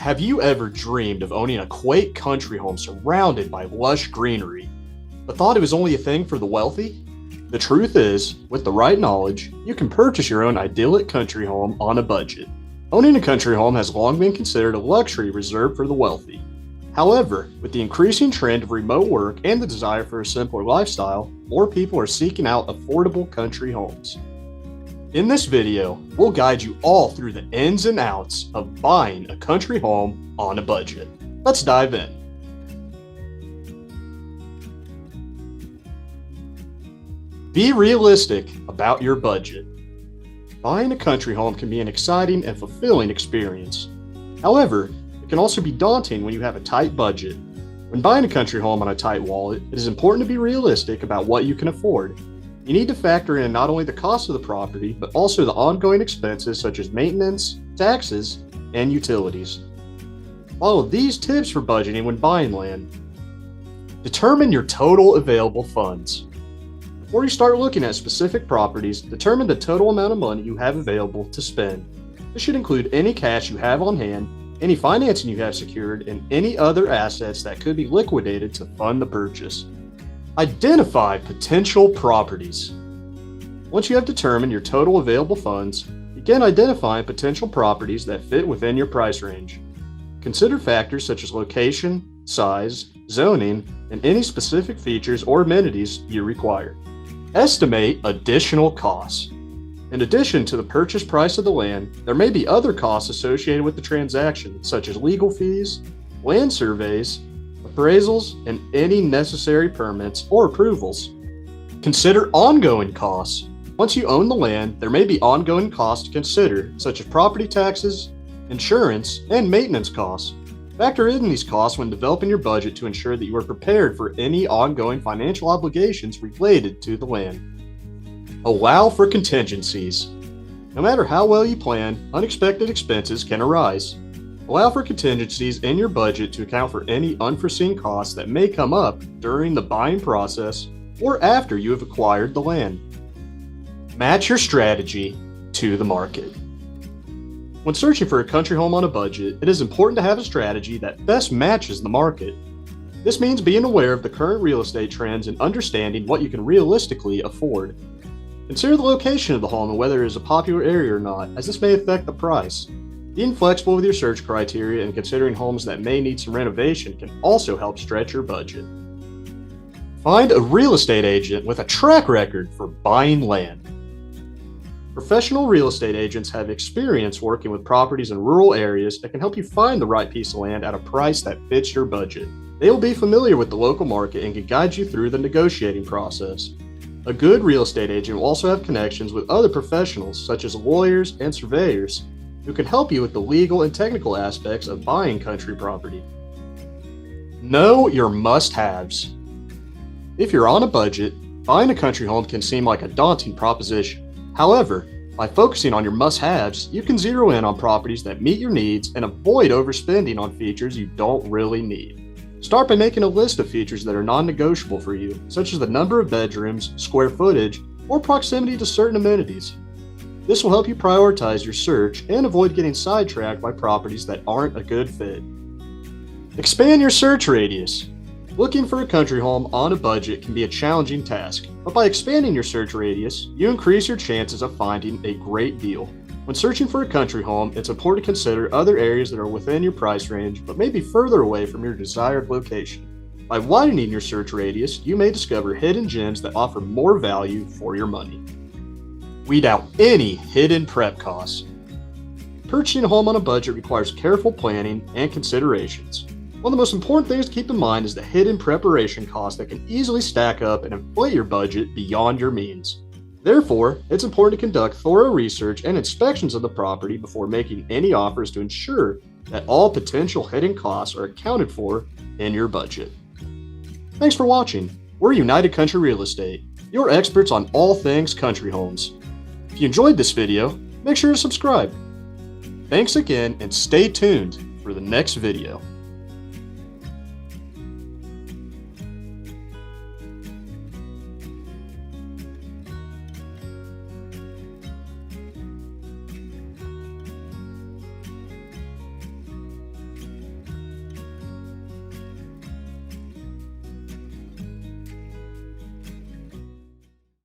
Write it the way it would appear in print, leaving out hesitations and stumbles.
Have you ever dreamed of owning a quaint country home surrounded by lush greenery, but thought it was only a thing for the wealthy? The truth is, with the right knowledge, you can purchase your own idyllic country home on a budget. Owning a country home has long been considered a luxury reserved for the wealthy. However, with the increasing trend of remote work and the desire for a simpler lifestyle, more people are seeking out affordable country homes. In this video, we'll guide you all through the ins and outs of buying a country home on a budget. Let's dive in. Be realistic about your budget. Buying a country home can be an exciting and fulfilling experience. However, it can also be daunting when you have a tight budget. When buying a country home on a tight wallet, it is important to be realistic about what you can afford. You need to factor in not only the cost of the property, but also the ongoing expenses such as maintenance, taxes, and utilities. Follow these tips for budgeting when buying land. Determine your total available funds. Before you start looking at specific properties, determine the total amount of money you have available to spend. This should include any cash you have on hand, any financing you have secured, and any other assets that could be liquidated to fund the purchase. Identify potential properties. Once you have determined your total available funds, begin identifying potential properties that fit within your price range. Consider factors such as location, size, zoning, and any specific features or amenities you require. Estimate additional costs. In addition to the purchase price of the land, there may be other costs associated with the transaction, such as legal fees, land surveys, appraisals, and any necessary permits or approvals. Consider ongoing costs. Once you own the land, there may be ongoing costs to consider, such as property taxes, insurance, and maintenance costs. Factor in these costs when developing your budget to ensure that you are prepared for any ongoing financial obligations related to the land. Allow for contingencies. No matter how well you plan, unexpected expenses can arise. Allow for contingencies in your budget to account for any unforeseen costs that may come up during the buying process or after you have acquired the land. Match your strategy to the market. When searching for a country home on a budget, it is important to have a strategy that best matches the market. This means being aware of the current real estate trends and understanding what you can realistically afford. Consider the location of the home and whether it is a popular area or not, as this may affect the price. Being flexible with your search criteria and considering homes that may need some renovation can also help stretch your budget. Find a real estate agent with a track record for buying land. Professional real estate agents have experience working with properties in rural areas that can help you find the right piece of land at a price that fits your budget. They will be familiar with the local market and can guide you through the negotiating process. A good real estate agent will also have connections with other professionals such as lawyers and surveyors who can help you with the legal and technical aspects of buying country property. Know your must-haves. If you're on a budget, buying a country home can seem like a daunting proposition. However, by focusing on your must-haves, you can zero in on properties that meet your needs and avoid overspending on features you don't really need. Start by making a list of features that are non-negotiable for you, such as the number of bedrooms, square footage, or proximity to certain amenities. This will help you prioritize your search and avoid getting sidetracked by properties that aren't a good fit. Expand your search radius. Looking for a country home on a budget can be a challenging task, but by expanding your search radius, you increase your chances of finding a great deal. When searching for a country home, it's important to consider other areas that are within your price range but may be further away from your desired location. By widening your search radius, you may discover hidden gems that offer more value for your money. Weed out any hidden prep costs. Purchasing a home on a budget requires careful planning and considerations. One of the most important things to keep in mind is the hidden preparation costs that can easily stack up and inflate your budget beyond your means. Therefore, it's important to conduct thorough research and inspections of the property before making any offers to ensure that all potential hidden costs are accounted for in your budget. Thanks for watching. We're United Country Real Estate, your experts on all things country homes. If you enjoyed this video, make sure to subscribe. Thanks again and stay tuned for the next video.